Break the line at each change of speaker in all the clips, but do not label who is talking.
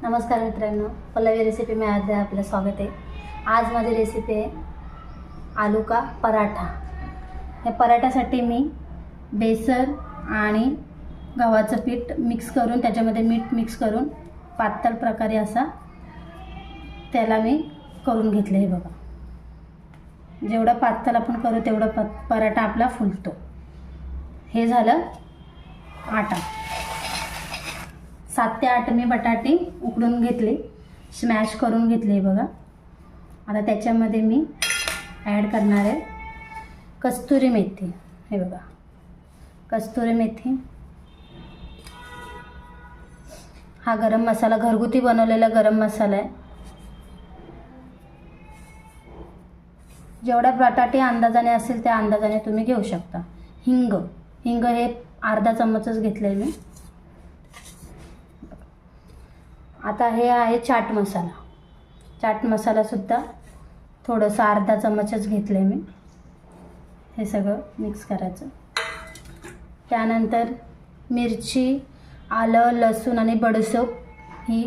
नमस्कार मित्रांनो, पल्लवी रेसिपीमध्ये आपलं स्वागत आहे। आज माझी रेसिपी आहे आलू का पराठा। या पराठ्यासाठी मी बेसन आणि गव्हाचं पीठ मिक्स करून त्याच्यामध्ये मीठ मिक्स करून पातळ प्रकारे असा त्याला मी करून घेतले। हे बघा, जेवढा पातळ आपण करू तेवढा पराठा आपला फुलतो। हे झालं आटा। 7 ते 8 मी बटाटे उकडून घेतले, स्मॅश करून घेतले बघा। आता त्याच्यामध्ये मी ॲड करणार आहे कस्तुरी मेथी। हे बघा, कस्तुरी मेथी, हा गरम मसाला, घरगुती बनवलेला गरम मसाला आहे। जेवढा बटाटे अंदाजाने असेल त्या अंदाजाने तुम्ही घेऊ शकता। हिंग हे अर्धा चमचच घेतले मी। आता हे आहे चाट मसाला सुद्धा थोडंसं अर्धा चमचच घेतले मी। हे सगळं मिक्स करायचं। त्यानंतर मिरची, आलं, लसूण आणि बडीशेप ही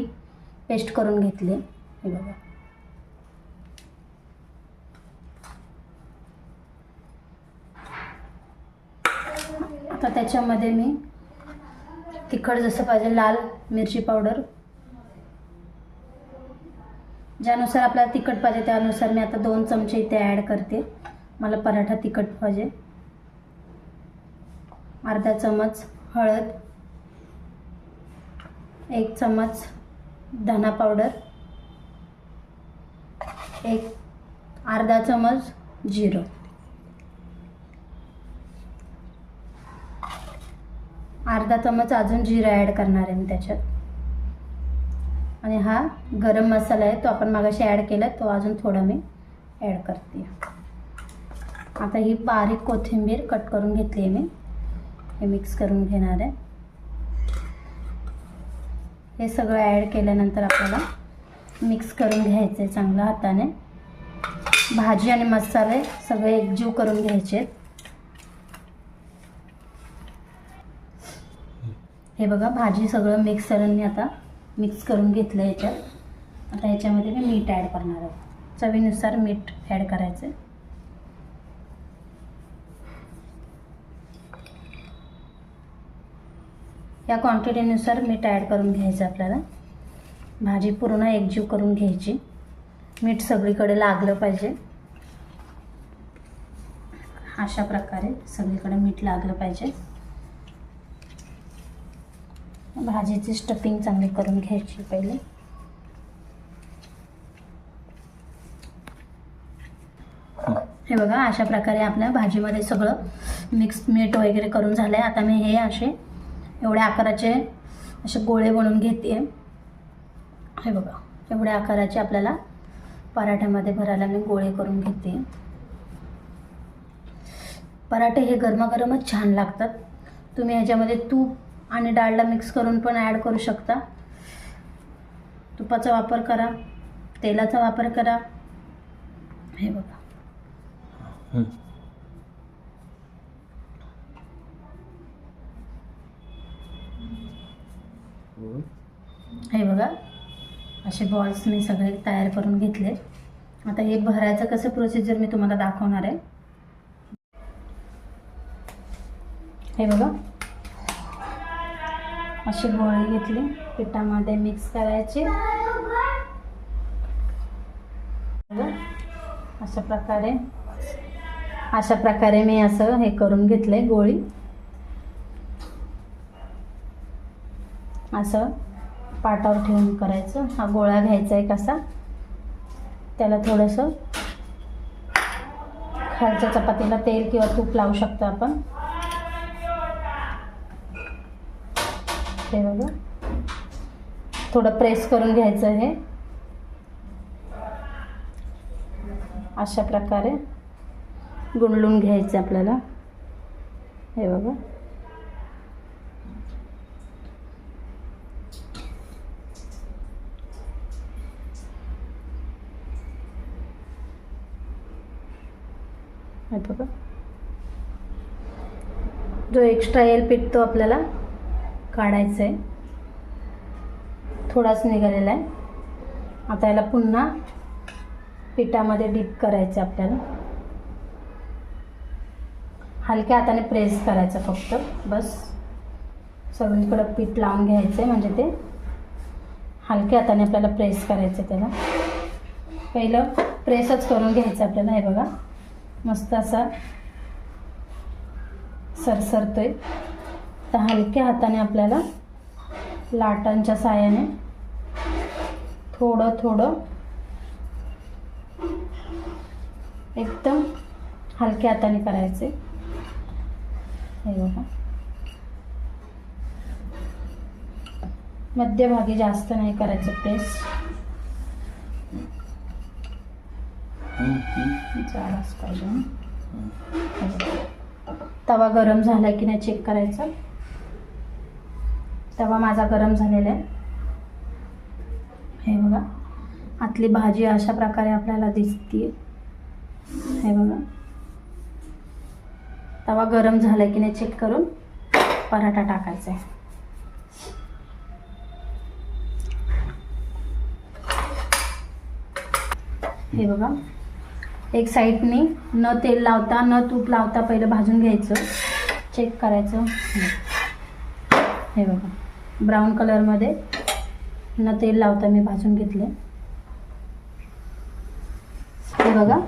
पेस्ट करून घेतली। हे बघा, आता त्याच्यामध्ये मी तिखट जसं पाहिजे लाल मिरची पावडर, ज्यानुसार आपल्याला तिखट पाहिजे त्यानुसार मी आता 2 चमचे इथे ॲड करते। मला पराठा तिखट पाहिजे। अर्धा चमच हळद, 1 चमच धना पावडर, अर्धा चमच जिरं, अर्धा चमच अजून जिरं ॲड करणार आहे मी त्याच्यात। आणि हा गरम मसाला आहे, तो आपण मागाशी ॲड केला, तो अजून थोडा मी ॲड करते। आता ही बारीक कोथिंबीर कट करून घेतली आहे मी, हे मिक्स करून घेणार आहे। हे सगळं ॲड केल्यानंतर आपल्याला मिक्स करून घ्यायचं आहे चांगलं हाताने। भाजी आणि मसाले सगळे एकजीव करून घ्यायचे। हे बघा, भाजी सगळं मिक्सरने आता मिक्स करून घेतलं याच्यात। आता याच्यामध्ये मी मीठ ॲड करणार आहे, चवीनुसार मीठ ॲड करायचं। या क्वांटिटीनुसार मीठ ॲड करून घ्यायचं आपल्याला। भाजी पूर्ण एकजीव करून घ्यायची, मीठ सगळीकडे लागलं पाहिजे। अशा प्रकारे सगळीकडे मीठ लागलं पाहिजे। भाजीची स्टफिंग चांगली करून घ्यायची पहिले। हे बघा, अशा प्रकारे आपल्या भाजीमध्ये सगळं मिक्स मीठ वगैरे करून झालं आहे। आता मी हे असे एवढ्या आकाराचे असे गोळे बनवून घेते। हे बघा, एवढ्या आकाराचे आपल्याला पराठ्यामध्ये भरायला मी गोळे करून घेते। पराठे हे गरमागरमच छान लागतात। तुम्ही ह्याच्यामध्ये तूप आणि डाळला मिक्स करून पण ॲड करू शकता। तुपाचा वापर करा, तेलाचा वापर करा। हे बघा, हे बघा, असे बॉल्स मी सगळे तयार करून घेतले। आता हे भरायचं कसं प्रोसिजर मी तुम्हाला दाखवणार आहे। हे बघा, अशी गोळी घेतली, पिठामध्ये मिक्स करायची। अशा प्रकारे मी असं हे करून घेतले गोळी। असं पाटावर ठेवून करायचं। हा गोळा घ्यायचा एक असा, त्याला थोडंसं खालच्या चपातीला तेल किंवा तूप लावू शकतो आपण। हे बघा, थोडं प्रेस करून घ्यायचं। हे अशा प्रकारे गुंडळून घ्यायचं आपल्याला। हे बघा, हे बघा, जो एक्स्ट्रा येईल पीठ तो आपल्याला काढायचं आहे। थोडाच निघालेला आहे. आता याला पुन्हा पिठामध्ये डीप करायचं आपल्याला. हलक्या हाताने प्रेस करायचं फक्त, बस. सगळीकडं पीठ लावून घ्यायचं आहे, म्हणजे ते हलक्या हाताने आपल्याला प्रेस करायचं. त्याला पहिलं प्रेसच करून घ्यायचं आपल्याला. हे बघा मस्त असा सरसरतोय. तर हलक्या हाताने आपल्याला लाटांच्या साहाय्याने थोडं थोडं एकदम हलक्या हाताने करायचे. हे बघा मध्यभागी जास्त नाही करायचं प्रेस. जाडच पाहिजे. तवा गरम झाला की नाही चेक करायचा. तवा माझा गरम झालेला आहे. हे बघा आतली भाजी अशा प्रकारे आपल्याला दिसते. हे बघा तवा गरम झाला की नाही चेक करून पराठा टाकायचा आहे. हे बघा एक साईडनी न तेल लावता न तूप लावता पहिलं भाजून घ्यायचं. चेक करायचं. हे बघा ब्राऊन कलरमध्ये न तेल लावता मी भाजून घेतले. हे बघा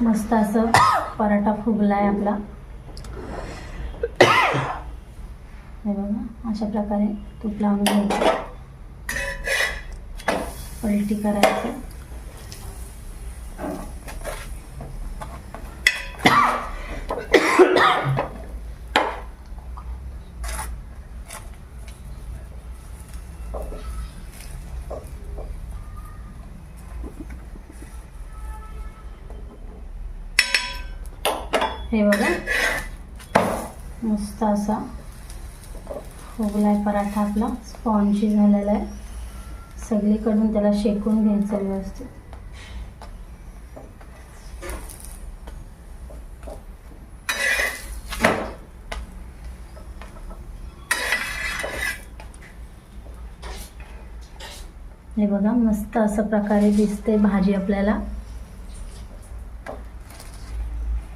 मस्त असं पराठा फुगला आहे आपला. हे बघा अशा प्रकारे तूप लावून घ्यायचं. पलटी करायचं. हे बघा मस्त असा फुगलाय पराठा आपला. स्पॉन्जी झालेला आहे. सगळीकडून त्याला शेकून घ्यायचं व्यवस्थित. हे बघा मस्त असं प्रकारे दिसते भाजी आपल्याला.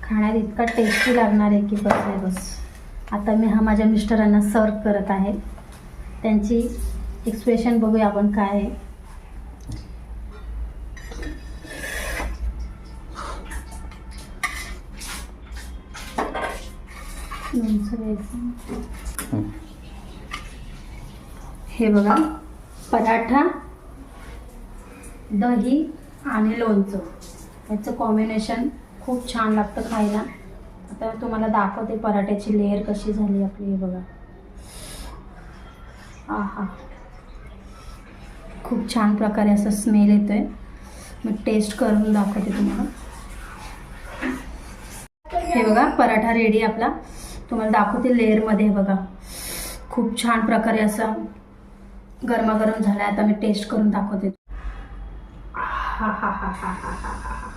खाण्यात इतका टेस्टी लागणार आहे की बस आहे बस. आता मी हा माझ्या मिस्टरांना सर्व करत आहे. त्यांची एक्सप्रेशन बघूया आपण काय आहे. हे बघा पराठा, दही आणि लोणचं याचं कॉम्बिनेशन खूप छान लागतं खायला. आता तुम्हाला दाखवते पराठ्याची लेअर कशी झाली आपली. हे बघा आहा खूप छान प्रकारे असं स्मेल येतोय. मी टेस्ट करून दाखवते तुम्हाला. हे बघा पराठा रेडी आपला. तुम्हाला दाखवते लेअरमध्ये. हे बघा खूप छान प्रकारे असा गरमागरम झाला. आता मी टेस्ट करून दाखवते. हा हा हा हा हा हा हा.